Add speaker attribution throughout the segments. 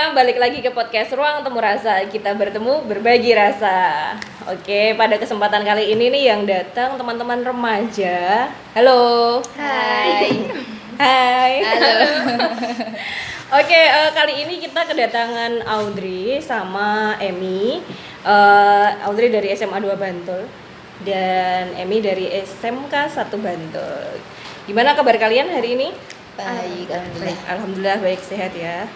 Speaker 1: semuanya, balik lagi ke podcast Ruang Temu Rasa. Kita bertemu berbagi rasa. Oke, pada kesempatan kali ini nih yang datang teman-teman remaja. Halo.
Speaker 2: Hai.
Speaker 1: Hai.
Speaker 2: Halo.
Speaker 1: Oke, kali ini kita kedatangan Audrey sama Emi. Audrey dari SMA 2 Bantul dan Emi dari SMK 1 Bantul. Gimana kabar kalian hari ini?
Speaker 2: Baik, alhamdulillah.
Speaker 1: Alhamdulillah baik, sehat ya.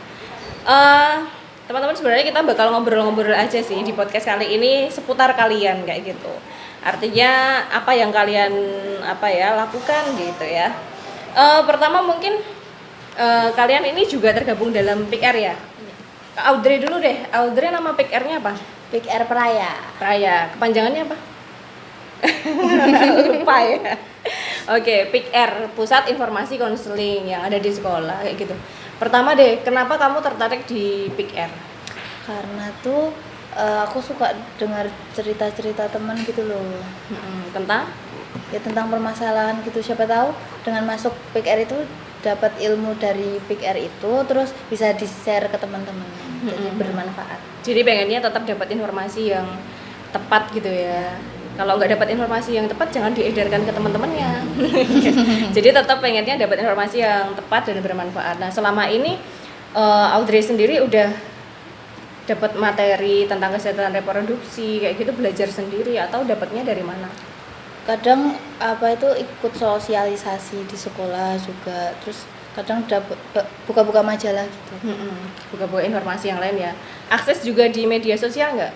Speaker 1: Teman-teman, sebenarnya kita bakal ngobrol-ngobrol aja sih di podcast kali ini seputar kalian kayak gitu. Artinya apa yang kalian lakukan gitu ya. Pertama mungkin kalian ini juga tergabung dalam PIK-R ya. Audrey dulu deh. Audrey nama PIK-R-nya apa?
Speaker 2: PIK-R Praya.
Speaker 1: Praya. Kepanjangannya apa? Lupa ya. Oke, PIK-R, Pusat Informasi Konseling yang ada di sekolah kayak gitu. Pertama deh, kenapa kamu tertarik di PIK-R?
Speaker 2: Karena tuh aku suka dengar cerita-cerita teman gitu loh.
Speaker 1: Tentang?
Speaker 2: Ya tentang permasalahan gitu. Siapa tahu dengan masuk PIK-R itu dapat ilmu dari PIK-R itu terus bisa di-share ke teman-teman. Jadi bermanfaat.
Speaker 1: Jadi pengennya tetap dapat informasi yang tepat gitu ya. Kalau nggak dapat informasi yang tepat jangan diedarkan ke teman-temannya. Jadi tetap pengennya dapat informasi yang tepat dan bermanfaat. Nah, selama ini Audrey sendiri udah dapat materi tentang kesehatan reproduksi kayak gitu, belajar sendiri atau dapatnya dari mana?
Speaker 2: Kadang ikut sosialisasi di sekolah juga. Terus kadang buka-buka majalah gitu.
Speaker 1: Buka-buka informasi yang lain ya. Akses juga di media sosial nggak?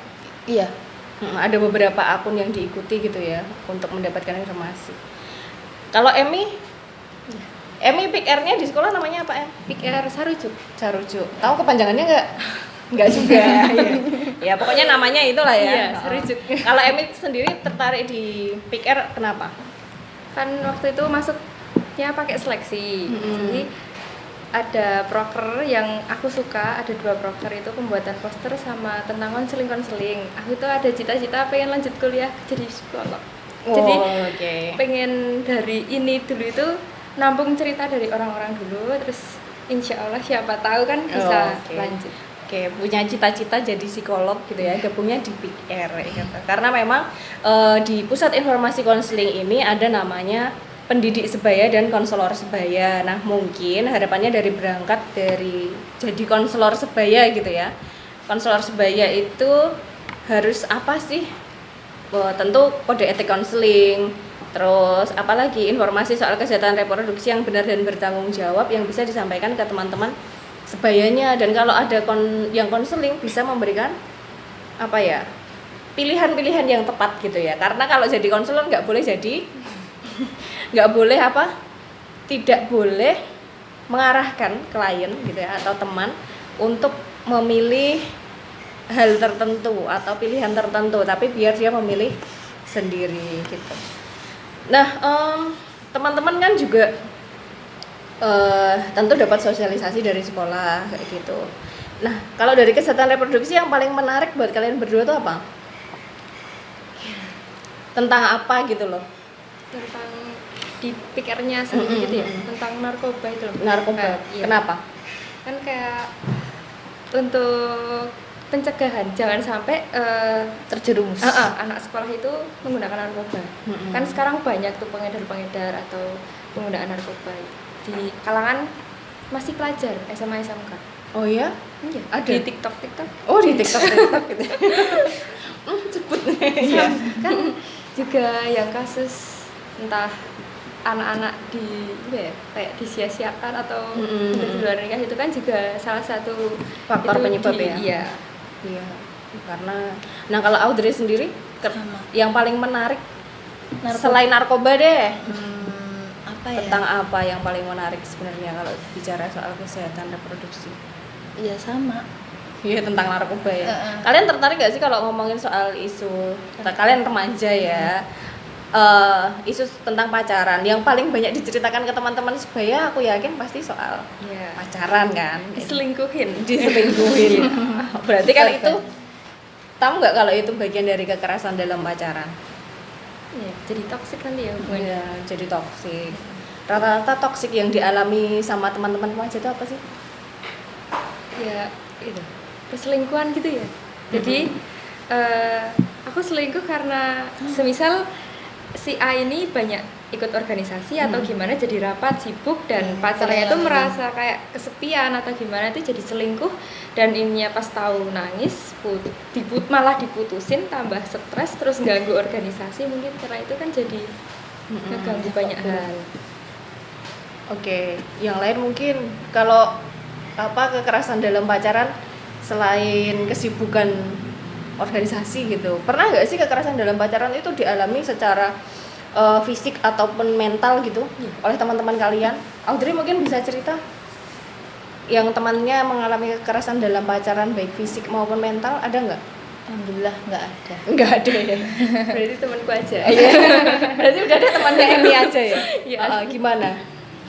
Speaker 2: Iya.
Speaker 1: Ada beberapa akun yang diikuti gitu ya untuk mendapatkan informasi. Kalau Emi PIK-R-nya di sekolah namanya apa, Em?
Speaker 3: PIK-R Sarujuk.
Speaker 1: Tahu kepanjangannya nggak? Nggak juga. Ya pokoknya namanya itulah ya.
Speaker 3: Iya, Sarujuk.
Speaker 1: Kalau Emi sendiri tertarik di PIK-R kenapa?
Speaker 3: Kan waktu itu masuknya pakai seleksi. Jadi ada proker yang aku suka, ada 2 proker itu pembuatan poster sama tentang konseling. Aku tuh ada cita-cita pengen lanjut kuliah jadi psikolog. Jadi pengen dari ini dulu itu nampung cerita dari orang-orang dulu, terus insya Allah siapa tahu kan bisa lanjut.
Speaker 1: Oke, punya cita-cita jadi psikolog gitu ya, gabungnya di PIK-R gitu. Karena memang di Pusat Informasi Konseling ini ada namanya pendidik sebaya dan konselor sebaya. Nah, mungkin harapannya dari jadi konselor sebaya gitu ya. Konselor sebaya itu harus apa sih? Tentu kode etik konseling. Terus apalagi informasi soal kesehatan reproduksi yang benar dan bertanggung jawab yang bisa disampaikan ke teman-teman sebayanya. Dan kalau ada yang konseling bisa memberikan pilihan-pilihan yang tepat gitu ya. Karena kalau jadi konselor nggak tidak boleh mengarahkan klien gitu ya atau teman untuk memilih hal tertentu atau pilihan tertentu, tapi biar dia memilih sendiri gitu. Nah, teman-teman kan juga tentu dapat sosialisasi dari sekolah kayak gitu. Nah, kalau dari kesehatan reproduksi yang paling menarik buat kalian berdua itu apa? Tentang apa gitu loh?
Speaker 3: Tentang di PIK-R-nya sendiri gitu ya, tentang narkoba itu loh.
Speaker 1: Narkoba.
Speaker 3: Iya.
Speaker 1: Kenapa?
Speaker 3: Kan kayak untuk pencegahan jangan sampai
Speaker 2: Terjerumus.
Speaker 3: anak sekolah itu menggunakan narkoba. Kan sekarang banyak tuh pengedar-pengedar atau penggunaan narkoba di kalangan masih pelajar SMA SMK.
Speaker 1: Oh ya?
Speaker 3: Iya,
Speaker 1: Ada
Speaker 3: di TikTok.
Speaker 1: Oh, di TikTok gitu. Cepet nih.
Speaker 3: Kan juga yang kasus entah anak-anak kayak disia-siakan atau di luar nikah itu kan juga salah satu
Speaker 1: Faktor penyebab ya?
Speaker 3: Iya.
Speaker 1: Karena kalau Audrey sendiri yang paling menarik selain narkoba deh. Tentang apa yang paling menarik sebenarnya kalau bicara soal kesehatan reproduksi?
Speaker 2: Iya sama.
Speaker 1: Iya, tentang narkoba ya. Kalian tertarik gak sih kalau ngomongin soal isu kalian remaja ya? Isu tentang pacaran yang paling banyak diceritakan ke teman-teman sebaya, aku yakin pasti soal pacaran kan,
Speaker 3: diselingkuhin.
Speaker 1: Berarti kan itu tahu nggak kalau itu bagian dari kekerasan dalam pacaran?
Speaker 3: Ya, jadi toksik nanti ya hubungannya.
Speaker 1: Iya, jadi toksik. Rata-rata toksik yang dialami sama teman-teman remaja itu apa sih?
Speaker 3: Ya itu perselingkuhan gitu ya. Jadi aku selingkuh karena semisal si A ini banyak ikut organisasi atau gimana, jadi rapat sibuk dan pacarnya itu merasa kayak kesepian atau gimana, itu jadi selingkuh, dan ininya pas tahu nangis malah diputusin, tambah stres, terus ganggu organisasi. Mungkin karena itu kan jadi ngeganggu banyak hal.
Speaker 1: Oke, yang lain mungkin kalau kekerasan dalam pacaran selain kesibukan organisasi gitu, pernah nggak sih kekerasan dalam pacaran itu dialami secara fisik ataupun mental gitu oleh teman-teman kalian? Audrey mungkin bisa cerita yang temannya mengalami kekerasan dalam pacaran baik fisik maupun mental, ada nggak?
Speaker 2: Alhamdulillah nggak ada.
Speaker 1: Nggak ada ya.
Speaker 3: Berarti temanku aja.
Speaker 1: Iya. Berarti udah ada temannya Emi aja ya.
Speaker 3: Iya.
Speaker 1: Gimana?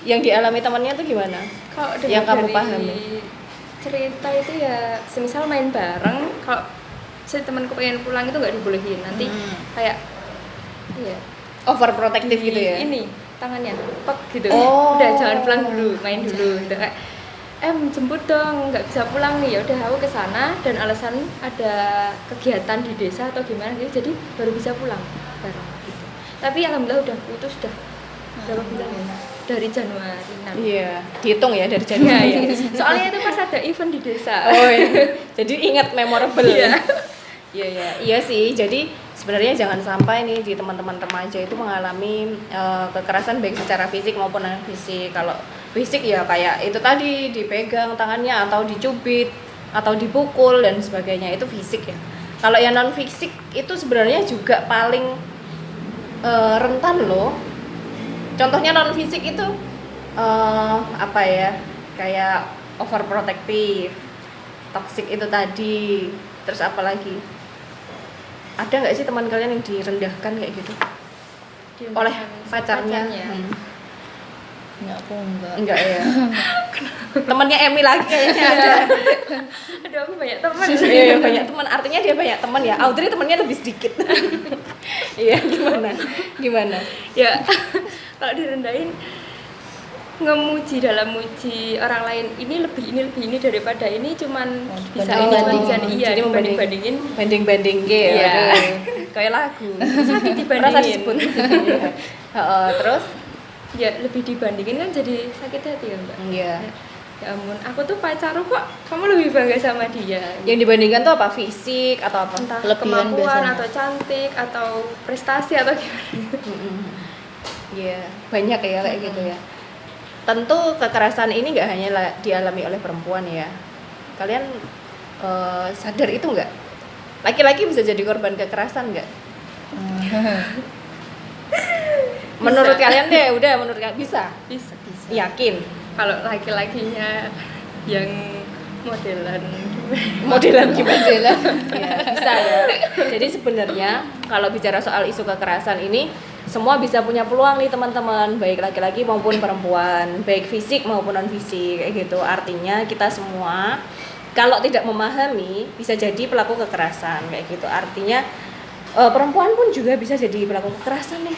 Speaker 1: Yang dialami temannya tuh gimana?
Speaker 3: Kalau
Speaker 1: yang kamu
Speaker 3: dari
Speaker 1: pahami?
Speaker 3: Cerita itu ya semisal main bareng, kalau si temanku pengen pulang itu nggak dibolehin, nanti kayak iya
Speaker 1: Overprotective gitu ya?
Speaker 3: ini tangannya pek gitu.
Speaker 1: Oh.
Speaker 3: Udah jangan pulang dulu, main dulu. Udah kayak jemput dong, nggak bisa pulang nih. Ya udah aku ke sana dan alasan ada kegiatan di desa atau gimana gitu, jadi baru bisa pulang bareng gitu. Tapi alhamdulillah udah putus, udah berapa bulan ya? Dari Januari nanti.
Speaker 1: Iya, dihitung ya dari Januari.
Speaker 3: Iya. Soalnya itu pas ada event di desa.
Speaker 1: Oh iya. Jadi ingat memorable.
Speaker 3: Iya.
Speaker 1: Iya sih. Jadi sebenarnya jangan sampai nih di teman-teman remaja itu mengalami kekerasan baik secara fisik maupun non fisik. Kalau fisik ya kayak itu tadi, dipegang tangannya atau dicubit atau dipukul dan sebagainya, itu fisik ya. Kalau yang non fisik itu sebenarnya juga paling rentan loh. Contohnya non fisik itu kayak overprotective, toxic itu tadi. Terus apa lagi? Ada nggak sih teman kalian yang direndahkan kayak gitu oleh pacarnya?
Speaker 2: Nggak, aku enggak.
Speaker 1: Enggak ya. Temannya Emi lagi kayaknya ada.
Speaker 3: Aduh, aku banyak teman.
Speaker 1: Iya, banyak teman. Artinya dia banyak teman ya. Audrey temannya lebih sedikit. Iya, gimana?
Speaker 3: Ya, kalau direndahin, ngemuji dalam muji orang lain, ini daripada ini, cuman bisa ini cuman
Speaker 1: jadi
Speaker 3: dibanding-bandingin,
Speaker 1: banding gitu.
Speaker 3: Iya.
Speaker 1: Kayak lagu.
Speaker 3: Sakit dibandingin.
Speaker 1: Merasa disebut. Terus
Speaker 3: ya lebih dibandingin kan jadi sakit hati ya Mbak.
Speaker 1: iya.
Speaker 3: Ya ampun, aku tuh pacarku kok kamu lebih bangga sama dia.
Speaker 1: Yang dibandingkan tuh apa? Fisik atau apa?
Speaker 3: Entah
Speaker 2: Kelebihan
Speaker 3: kemampuan
Speaker 2: biasanya.
Speaker 3: atau cantik atau prestasi atau gimana.
Speaker 1: Iya, banyak ya kayak gitu ya. Tentu kekerasan ini nggak hanya dialami oleh perempuan ya. Kalian sadar itu nggak? Laki-laki bisa jadi korban kekerasan nggak? Menurut kalian deh, menurut kalian bisa?
Speaker 3: Bisa.
Speaker 1: Yakin?
Speaker 3: Kalau laki-lakinya yang modelan
Speaker 1: gimana? Ya, bisa ya. Jadi sebenarnya kalau bicara soal isu kekerasan ini, semua bisa punya peluang nih teman-teman, baik laki-laki maupun perempuan, baik fisik maupun non fisik kayak gitu. Artinya kita semua kalau tidak memahami bisa jadi pelaku kekerasan kayak gitu. Artinya perempuan pun juga bisa jadi pelaku kekerasan nih.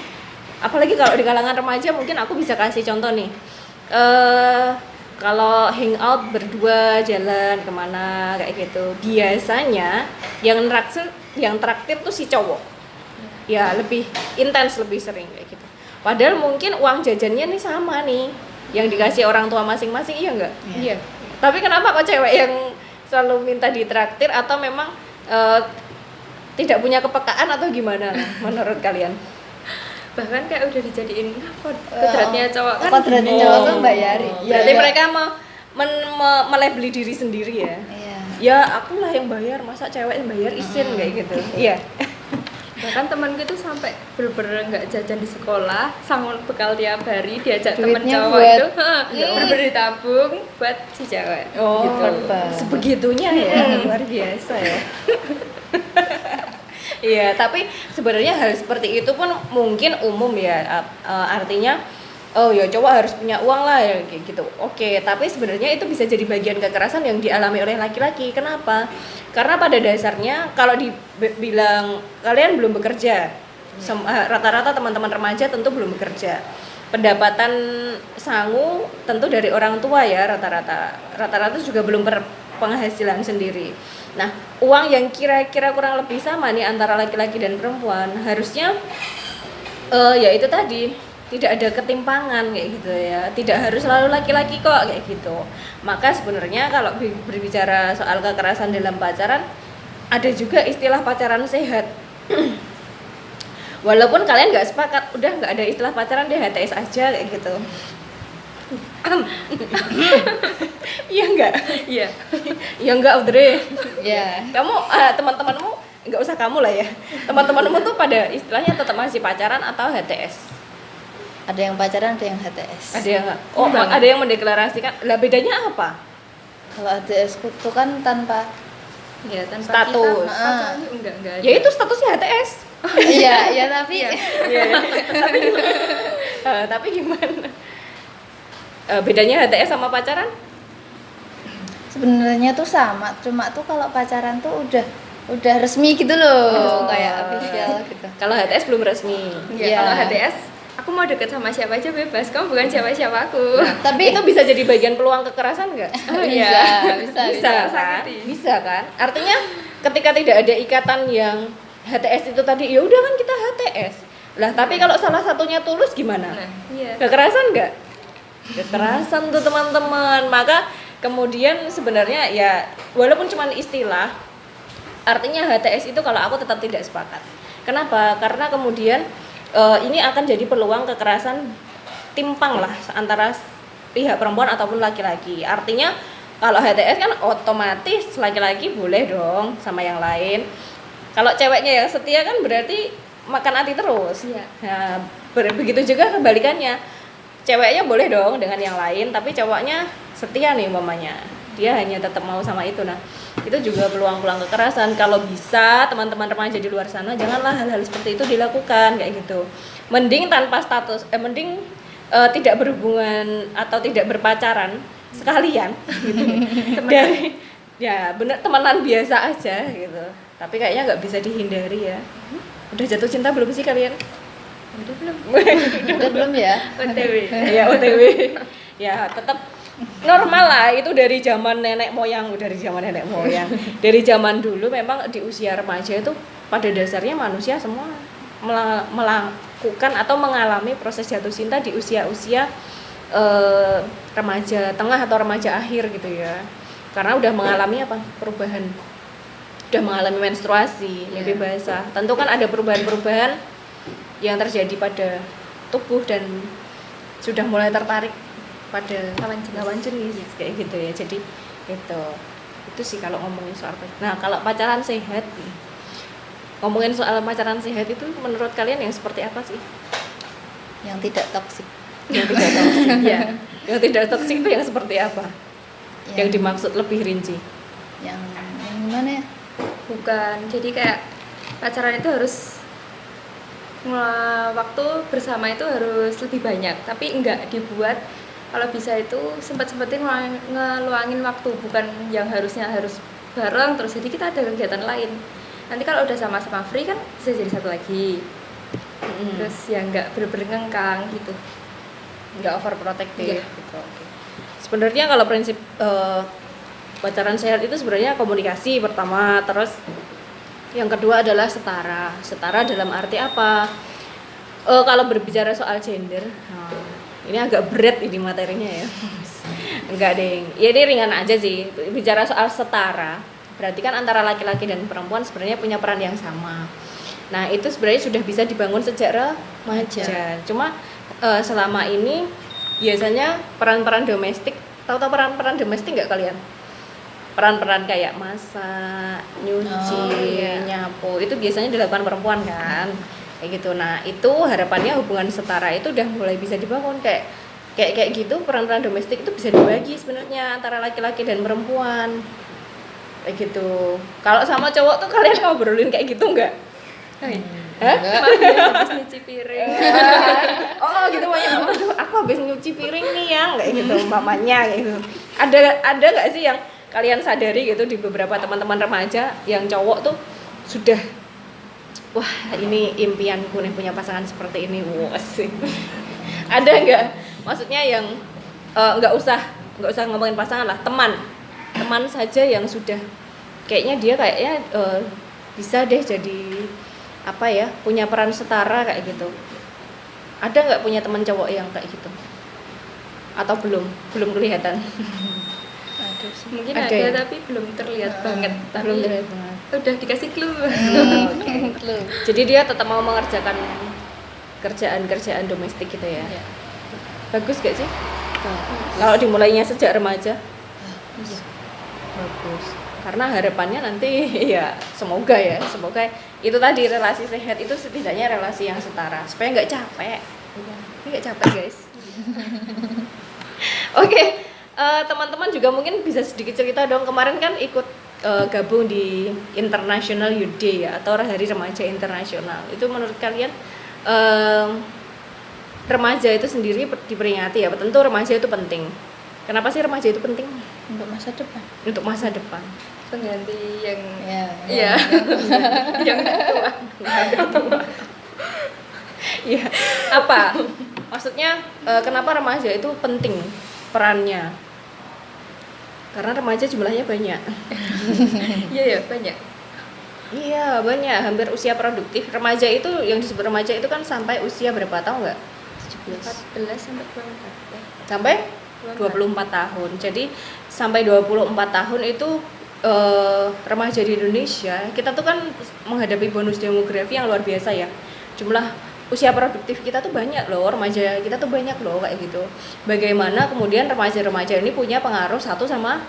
Speaker 1: Apalagi kalau di kalangan remaja, mungkin aku bisa kasih contoh nih. Kalau hangout berdua jalan kemana kayak gitu, biasanya yang traktir tuh si cowok. Ya lebih intens, lebih sering kayak gitu. Padahal mungkin uang jajannya nih sama nih, yang dikasih orang tua masing-masing, iya nggak?
Speaker 3: Iya.
Speaker 1: Tapi kenapa kok cewek yang selalu minta ditraktir, atau memang tidak punya kepekaan atau gimana menurut kalian?
Speaker 3: Bahkan kayak udah dijadiin kodratnya cowok kan.
Speaker 2: Kodratnya cowok kan bayari.
Speaker 1: Berarti mereka melebeli diri sendiri ya.
Speaker 2: Iya.
Speaker 1: Ya akulah yang bayar, masa cewek yang bayar isin kayak gitu. Iya.
Speaker 3: Bahkan temanku itu sampai bener-bener nggak jajan di sekolah, sangun bekal tiap hari, diajak temen
Speaker 2: Duitnya
Speaker 3: cowok
Speaker 2: buat-
Speaker 3: itu bener-bener ditabung buat si cewek.
Speaker 1: Oh,
Speaker 3: gitu.
Speaker 1: sebegitunya ya, luar biasa ya. Iya, tapi sebenarnya hal seperti itu pun mungkin umum ya. Artinya, oh ya cowok harus punya uang lah ya kayak gitu. Oke, tapi sebenarnya itu bisa jadi bagian kekerasan yang dialami oleh laki-laki. Kenapa? Karena pada dasarnya kalau dibilang kalian belum bekerja, rata-rata teman-teman remaja tentu belum bekerja. Pendapatan sangu tentu dari orang tua ya, rata-rata juga belum penghasilan sendiri. Nah, uang yang kira-kira kurang lebih sama nih antara laki-laki dan perempuan harusnya ya itu tadi, tidak ada ketimpangan kayak gitu ya, tidak harus selalu laki-laki kok kayak gitu. Maka sebenarnya kalau berbicara soal kekerasan dalam pacaran, ada juga istilah pacaran sehat. Walaupun kalian nggak sepakat, udah nggak ada istilah pacaran deh, HTS aja kayak gitu. Iya enggak?
Speaker 3: Iya.
Speaker 1: Ya enggak, Audrey.
Speaker 2: Ya.
Speaker 1: Kamu teman-temanmu, nggak usah kamu lah ya. Teman-temanmu tuh pada istilahnya tetap masih pacaran atau HTS?
Speaker 2: Ada yang pacaran, ada yang HTS.
Speaker 1: Ada yang ada yang mendeklarasikan. Lah bedanya apa?
Speaker 2: Kalau HTS itu kan tanpa
Speaker 3: Ya, tanpa
Speaker 1: Status.
Speaker 3: kita pacaran tuh enggak ada.
Speaker 1: Ya itu statusnya HTS.
Speaker 2: iya, ya tapi
Speaker 1: Tapi gimana? Bedanya HTS sama pacaran?
Speaker 2: sebenarnya tuh sama, cuma tuh kalau pacaran tuh udah resmi gitu loh,
Speaker 1: Oh.
Speaker 2: kayak official gitu.
Speaker 1: Kalau HTS belum resmi.
Speaker 3: Iya,
Speaker 2: Iya.
Speaker 3: kalau HTS aku mau deket sama siapa aja bebas, kamu bukan siapa-siapa aku.
Speaker 2: Tapi
Speaker 1: Itu bisa jadi bagian peluang kekerasan nggak?
Speaker 2: bisa.
Speaker 1: Kan? Bisa kan? Artinya ketika tidak ada ikatan yang HTS itu tadi, ya udah kan kita HTS. Lah, tapi kalau salah satunya tulus gimana?
Speaker 3: Nah, iya.
Speaker 1: Kekerasan nggak? Kekerasan tuh teman-teman. Maka kemudian sebenarnya ya walaupun cuma istilah, artinya HTS itu kalau aku tetap tidak sepakat. Kenapa? Karena kemudian ini akan jadi peluang kekerasan timpang lah antara pihak perempuan ataupun laki-laki. Artinya kalau HTS kan otomatis laki-laki boleh dong sama yang lain. Kalau ceweknya yang setia kan berarti makan hati terus.
Speaker 3: Iya.
Speaker 1: Nah, begitu juga kebalikannya. Ceweknya boleh dong dengan yang lain, tapi cowoknya setia nih umpamanya. Dia hanya tetap mau sama itu. Nah, itu juga peluang-peluang kekerasan. Kalau bisa teman-teman remaja di luar sana, janganlah hal-hal seperti itu dilakukan kayak gitu. Mending tanpa status, mending tidak berhubungan atau tidak berpacaran sekalian gitu. Dari ya bener temenan biasa aja gitu. Tapi kayaknya nggak bisa dihindari ya. Udah jatuh cinta belum sih kalian?
Speaker 3: Udah belum?
Speaker 2: Udah belum ya?
Speaker 3: OTW.
Speaker 1: Ya OTW. Ya tetap normal lah, itu dari zaman nenek moyang. Dari zaman dulu memang di usia remaja itu pada dasarnya manusia semua melakukan atau mengalami proses jatuh cinta di usia-usia remaja tengah atau remaja akhir gitu ya. Karena udah mengalami apa? Perubahan. Udah mengalami menstruasi, mimpi basah. Tentu kan ada perubahan-perubahan yang terjadi pada tubuh dan sudah mulai tertarik pada lawan jenis kayak gitu ya. Jadi itu sih kalau ngomongin soal pacaran. Nah, kalau pacaran sehat nih, ngomongin soal pacaran sehat itu menurut kalian yang seperti apa sih?
Speaker 2: Yang tidak toksik.
Speaker 1: Yang tidak toksik ya. Yang tidak toksik itu yang seperti apa? Yang dimaksud lebih rinci.
Speaker 2: yang gimana ya?
Speaker 3: Bukan, jadi kayak pacaran itu harus waktu bersama itu harus lebih banyak, tapi enggak dibuat kalau bisa itu sempat-sempatin ngeluangin waktu, bukan yang harusnya harus bareng terus jadi kita ada kegiatan lain. Nanti kalau udah sama-sama free kan bisa jadi satu lagi. Terus ya enggak bener-bener ngengkang gitu.
Speaker 1: Enggak overprotective
Speaker 3: Iya.
Speaker 1: gitu. Oke. Sebenarnya kalau prinsip pacaran sehat itu sebenarnya komunikasi pertama, terus yang kedua adalah setara. Setara dalam arti apa? Kalau berbicara soal gender, ini agak berat ini materinya ya. Enggak deh. Ya ini ringan aja sih. Bicara soal setara, berarti kan antara laki-laki dan perempuan sebenarnya punya peran yang sama. Nah, itu sebenarnya sudah bisa dibangun sejak remaja. Cuma selama ini biasanya peran-peran domestik, tahu peran-peran domestik nggak kalian? Peran-peran kayak masak, nyuci, nyapu, itu biasanya dilakukan perempuan kan, kayak gitu. Nah, itu harapannya hubungan setara itu udah mulai bisa dibangun kayak gitu. Peran-peran domestik itu bisa dibagi sebenarnya antara laki-laki dan perempuan, kayak gitu. Kalau sama cowok tuh kalian ngobrolin kayak gitu nggak? Hah?
Speaker 3: Habis nyuci piring.
Speaker 1: Oh gitu banyak. Aku habis nyuci piring nih yang kayak gitu mamanya kayak gitu. Ada nggak sih yang kalian sadari gitu di beberapa teman-teman remaja yang cowok tuh sudah wah ini impianku nih punya pasangan seperti ini, wah sih. Ada nggak? Maksudnya yang nggak usah ngomongin pasangan lah, teman teman saja yang sudah kayaknya bisa deh jadi apa ya, punya peran setara kayak gitu. Ada nggak punya teman cowok yang kayak gitu? Atau belum kelihatan?
Speaker 2: Ada sih.
Speaker 3: Mungkin
Speaker 1: Ada
Speaker 3: ada,
Speaker 1: ya?
Speaker 3: tapi belum terlihat banget. Tapi
Speaker 1: Belum terlihat banget.
Speaker 3: udah dikasih clue.
Speaker 2: Clue.
Speaker 1: Jadi dia tetap mau mengerjakan kerjaan domestik gitu ya.
Speaker 2: Iya.
Speaker 1: Bagus gak sih? Kalau dimulainya sejak remaja,
Speaker 2: Iya.
Speaker 1: bagus. Karena harapannya nanti ya semoga itu tadi relasi sehat itu setidaknya relasi yang setara supaya nggak capek. Nggak capek guys. Oke, teman-teman juga mungkin bisa sedikit cerita dong, kemarin kan ikut gabung di International Youth Day ya, atau Hari Remaja Internasional. Itu menurut kalian remaja itu sendiri diperingati ya? Tentu remaja itu penting. Kenapa sih remaja itu penting?
Speaker 2: Untuk masa depan.
Speaker 1: Untuk masa depan.
Speaker 3: Pengganti yang
Speaker 2: Ya.
Speaker 3: iya yang tua.
Speaker 1: Iya. Apa? Maksudnya kenapa remaja itu penting perannya? Karena remaja jumlahnya banyak.
Speaker 3: Iya ya, banyak.
Speaker 1: Iya, banyak. Hampir usia produktif. Remaja itu yang disebut remaja itu kan sampai usia berapa tahun nggak?
Speaker 3: 14 sampai 24 ya.
Speaker 1: Sampai 24 tahun. Jadi sampai 24 tahun itu remaja di Indonesia kita tuh kan menghadapi bonus demografi yang luar biasa ya. Jumlah usia produktif kita tuh banyak loh, remaja kita tuh banyak loh kayak gitu. Bagaimana kemudian remaja-remaja ini punya pengaruh satu sama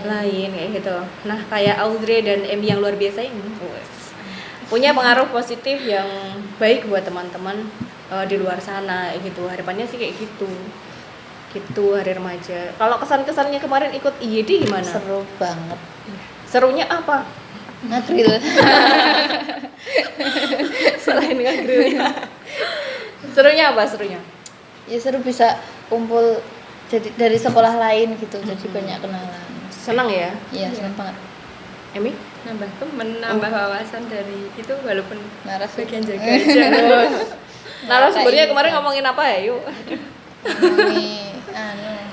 Speaker 1: lain kayak gitu. Nah, kayak Audrey dan Emmy yang luar biasa ini punya pengaruh positif yang baik buat teman-teman di luar sana kayak gitu. Harapannya sih kayak gitu. Gitu hari remaja. Kalau kesan-kesannya kemarin ikut IYD gimana?
Speaker 2: Seru banget.
Speaker 1: Serunya apa?
Speaker 2: Ngadril.
Speaker 1: Selain ngagrilnya. Serunya apa serunya?
Speaker 2: Ya seru bisa kumpul jadi dari sekolah lain gitu. Jadi banyak kenalan.
Speaker 1: Senang ya?
Speaker 2: Iya, senang banget.
Speaker 1: Emmy?
Speaker 3: Nambah temen, nambah wawasan dari itu walaupun
Speaker 2: Naras
Speaker 3: bagian jaga aja.
Speaker 1: Narasumbernya kemarin ngomongin apa ya? Yuk.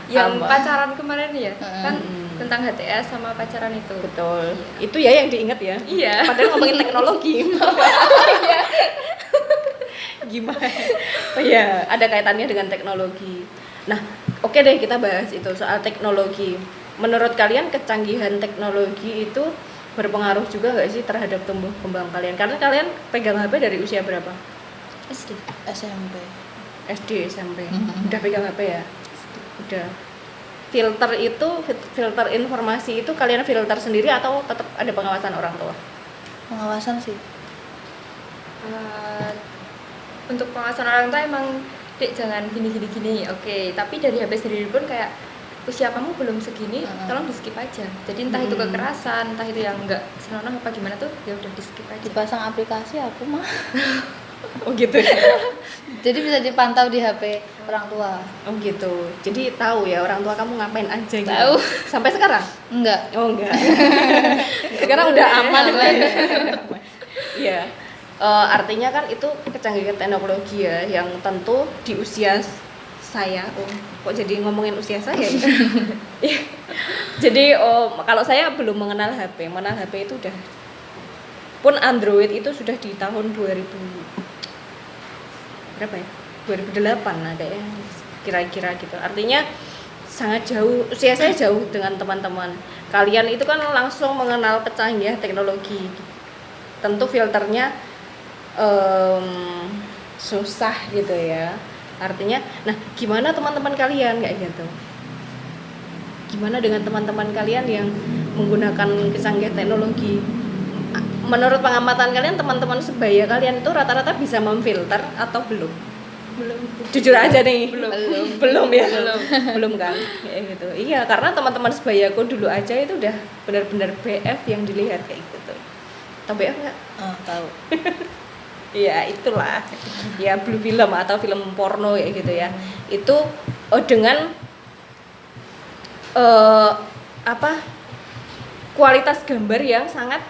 Speaker 3: Yang
Speaker 1: Apa?
Speaker 3: pacaran kemarin ya, kan tentang HTS sama pacaran itu.
Speaker 1: Betul.
Speaker 3: Iya.
Speaker 1: Itu ya yang diingat ya.
Speaker 3: Iya.
Speaker 1: Padahal ngomongin teknologi. Gimana? Oh iya, ada kaitannya dengan teknologi. Nah, oke deh kita bahas itu soal teknologi. Menurut kalian kecanggihan teknologi itu berpengaruh juga nggak sih terhadap tumbuh kembang kalian? Karena kalian pegang HP dari usia berapa?
Speaker 3: SD.
Speaker 2: SMP.
Speaker 1: SD, SMP. Udah pegang HP ya? Udah. Filter informasi itu kalian filter sendiri atau tetap ada pengawasan orang tua?
Speaker 2: Pengawasan sih.
Speaker 3: Untuk pengawasan orang tua emang dek jangan gini. Oke, tapi dari HP sendiri pun kayak usia kamu belum segini, tolong di skip aja. Jadi entah itu kekerasan, entah itu yang enggak senonoh apa gimana tuh, ya udah di skip aja.
Speaker 2: Dipasang aplikasi aku mah.
Speaker 1: Oh gitu ya.
Speaker 2: Jadi bisa dipantau di HP orang tua.
Speaker 1: Oh gitu. Jadi tahu ya orang tua kamu ngapain aja gitu.
Speaker 2: Tahu.
Speaker 1: Sampai sekarang?
Speaker 2: Enggak.
Speaker 1: Oh enggak. Sekarang udah aman. Iya. Artinya kan itu kecanggihan teknologi ya yang tentu di usia saya. Kok jadi ngomongin usia saya ya? Jadi kalau saya belum mengenal HP. Mengenal HP itu udah pun Android itu sudah di tahun 2000 berapa ya? 2008 ada ya kira-kira gitu. Artinya sangat jauh, usia saya jauh dengan teman-teman. Kalian itu kan langsung mengenal kecanggihan teknologi. Tentu filternya susah gitu ya. Artinya, nah gimana teman-teman kalian kayak gitu? Gimana dengan teman-teman kalian yang menggunakan kecanggihan teknologi? Menurut pengamatan kalian, teman-teman sebaya kalian itu rata-rata bisa memfilter atau belum?
Speaker 3: Belum.
Speaker 1: Jujur aja nih. Belum ya? Belum kan? Kayak gitu. Iya, karena teman-teman sebayaku dulu aja itu udah benar-benar BF yang dilihat kayak gitu. Tahu BF nggak?
Speaker 2: Tahu.
Speaker 1: Iya, itulah. Ya, blue film atau film porno kayak gitu ya. Itu dengan kualitas gambar yang sangat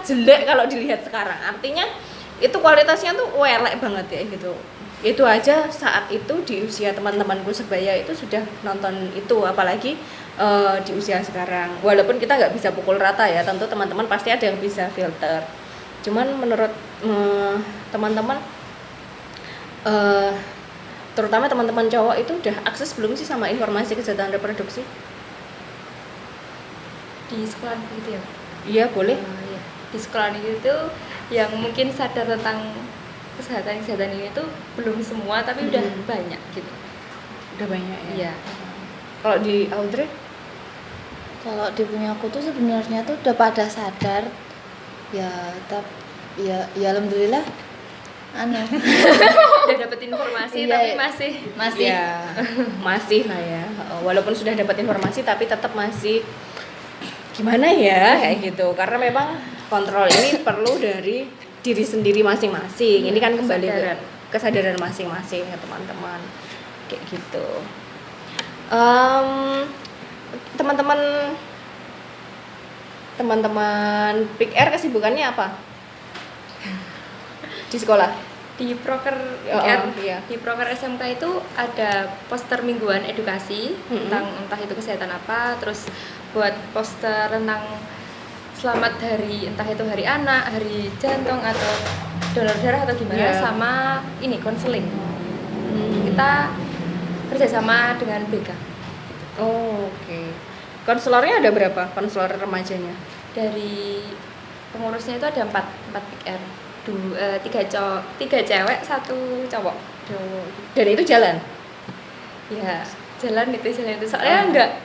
Speaker 1: jelek kalau dilihat sekarang. Artinya itu kualitasnya tuh welek banget ya gitu. itu aja saat itu di usia teman-temanku sebaya itu sudah nonton itu, apalagi di usia sekarang. Walaupun kita nggak bisa pukul rata ya, tentu teman-teman pasti ada yang bisa filter. Cuman menurut teman-teman, terutama teman-teman cowok itu udah akses belum sih sama informasi kesehatan reproduksi?
Speaker 3: Di sekolah gitu ya.
Speaker 1: Iya boleh.
Speaker 3: Iya. Di sekolah itu yang mungkin sadar tentang kesehatan ini tuh belum semua, tapi udah banyak gitu.
Speaker 1: Udah banyak ya.
Speaker 3: Iya.
Speaker 1: Kalau di Audrey?
Speaker 2: Kalau di punya aku tuh sebenarnya tuh udah pada sadar ya, tapi ya alhamdulillah
Speaker 3: udah dapat informasi
Speaker 2: Iya,
Speaker 3: tapi
Speaker 2: masih
Speaker 1: Ya, masih lah ya. Walaupun sudah dapat informasi tapi tetap masih gimana ya kayak gitu. Karena memang kontrol ini perlu dari diri sendiri masing-masing. Ini kan kembali ke kesadaran masing-masing ya teman-teman. Kayak gitu. Teman-teman Pick Air kesibukannya apa di sekolah?
Speaker 3: Di proker
Speaker 1: iya.
Speaker 3: di proker SMK itu ada poster mingguan edukasi tentang entah itu kesehatan apa, terus buat poster tentang selamat hari, entah itu hari anak, hari jantung atau donor darah atau gimana, sama ini konseling. Kita kerjasama dengan BK.
Speaker 1: Oke. Konselornya ada berapa? Konselor remajanya?
Speaker 3: Dari pengurusnya itu ada 4 PR. 3 cewek, 1 cowok.
Speaker 1: Dan itu jalan?
Speaker 3: Ya, jalan itu. Soalnya enggak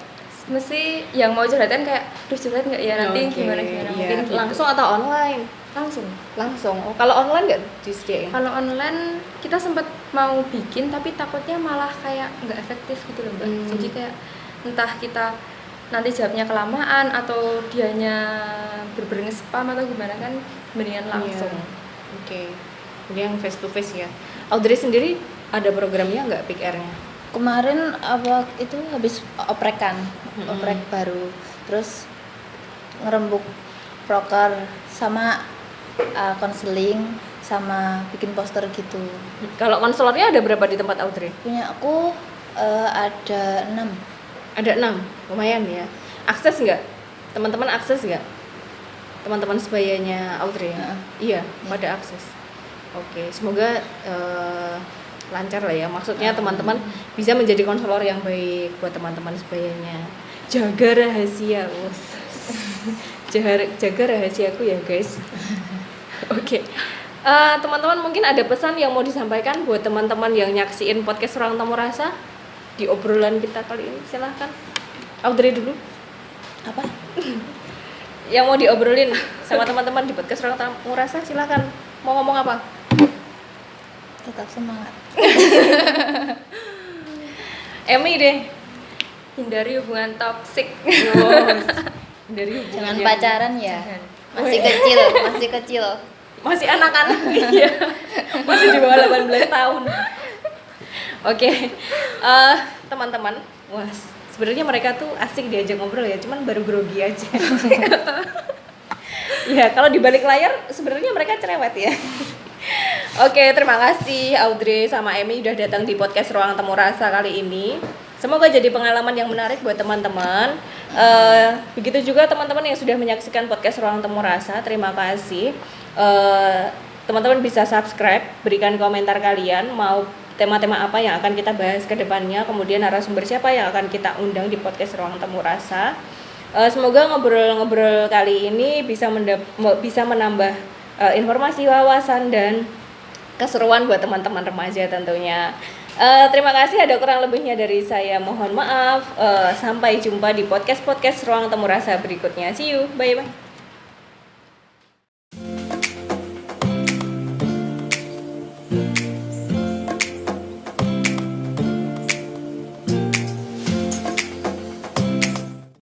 Speaker 3: mesti yang mau curhatan kayak, duh curhat nggak ya nanti gimana
Speaker 1: Iya.
Speaker 3: mungkin gitu.
Speaker 1: Langsung atau online? Langsung. Oh, kalau online nggak disediain?
Speaker 3: Kalau online kita sempat mau bikin tapi takutnya malah kayak nggak efektif gitu loh Mbak. Jadi kayak entah kita nanti jawabnya kelamaan atau dianya bener-bener nge-spam atau gimana, kan mendingan langsung.
Speaker 1: Oke. Jadi yang face to face ya. Audrey sendiri ada programnya nggak Pick Air-nya?
Speaker 2: kemarin apa itu habis oprek baru, terus ngerembuk proker sama konseling sama bikin poster gitu.
Speaker 1: Kalau konselornya ada berapa di tempat Audrey?
Speaker 2: Punya aku ada 6.
Speaker 1: Ada 6, lumayan ya. Akses nggak? Teman-teman akses nggak? Teman-teman sebayanya Audrey ya? Iya, pada akses. Oke, semoga lancar lah ya. Maksudnya teman-teman bisa menjadi konselor yang baik buat teman-teman sebayanya. Jaga rahasia, jaga rahasiaku ya guys. Oke. Teman-teman mungkin ada pesan yang mau disampaikan buat teman-teman yang nyaksiin podcast Ruang Tamu Rasa di obrolan kita kali ini. Silahkan Audrey dulu.
Speaker 2: Apa?
Speaker 1: Yang mau diobrolin sama teman-teman di podcast Ruang Tamu Rasa, silahkan. Mau ngomong apa?
Speaker 2: Tetap semangat.
Speaker 1: Emi deh.
Speaker 3: Hindari hubungan toksik.
Speaker 1: Dari
Speaker 2: Jangan pacaran ya.
Speaker 3: Jangan.
Speaker 2: Masih kecil.
Speaker 1: Masih anak-anak. Iya. Masih di bawah 18 tahun. Oke. Teman-teman, wah, sebenarnya mereka tuh asik diajak ngobrol ya, cuman baru grogi aja. Ya, kalau di balik layar sebenarnya mereka cerewet ya. Oke, terima kasih Audrey sama Emi udah datang di podcast Ruang Temu Rasa kali ini. Semoga jadi pengalaman yang menarik buat teman-teman. Begitu juga teman-teman yang sudah menyaksikan podcast Ruang Temu Rasa. Terima kasih. Teman-teman bisa subscribe, berikan komentar kalian mau tema-tema apa yang akan kita bahas ke depannya, kemudian narasumber siapa yang akan kita undang di podcast Ruang Temu Rasa. Semoga ngobrol-ngobrol kali ini bisa menambah informasi, wawasan, dan keseruan buat teman-teman remaja tentunya. Terima kasih, ada kurang lebihnya dari saya, mohon maaf. Sampai jumpa di podcast Ruang Temu Rasa berikutnya. See you, bye-bye.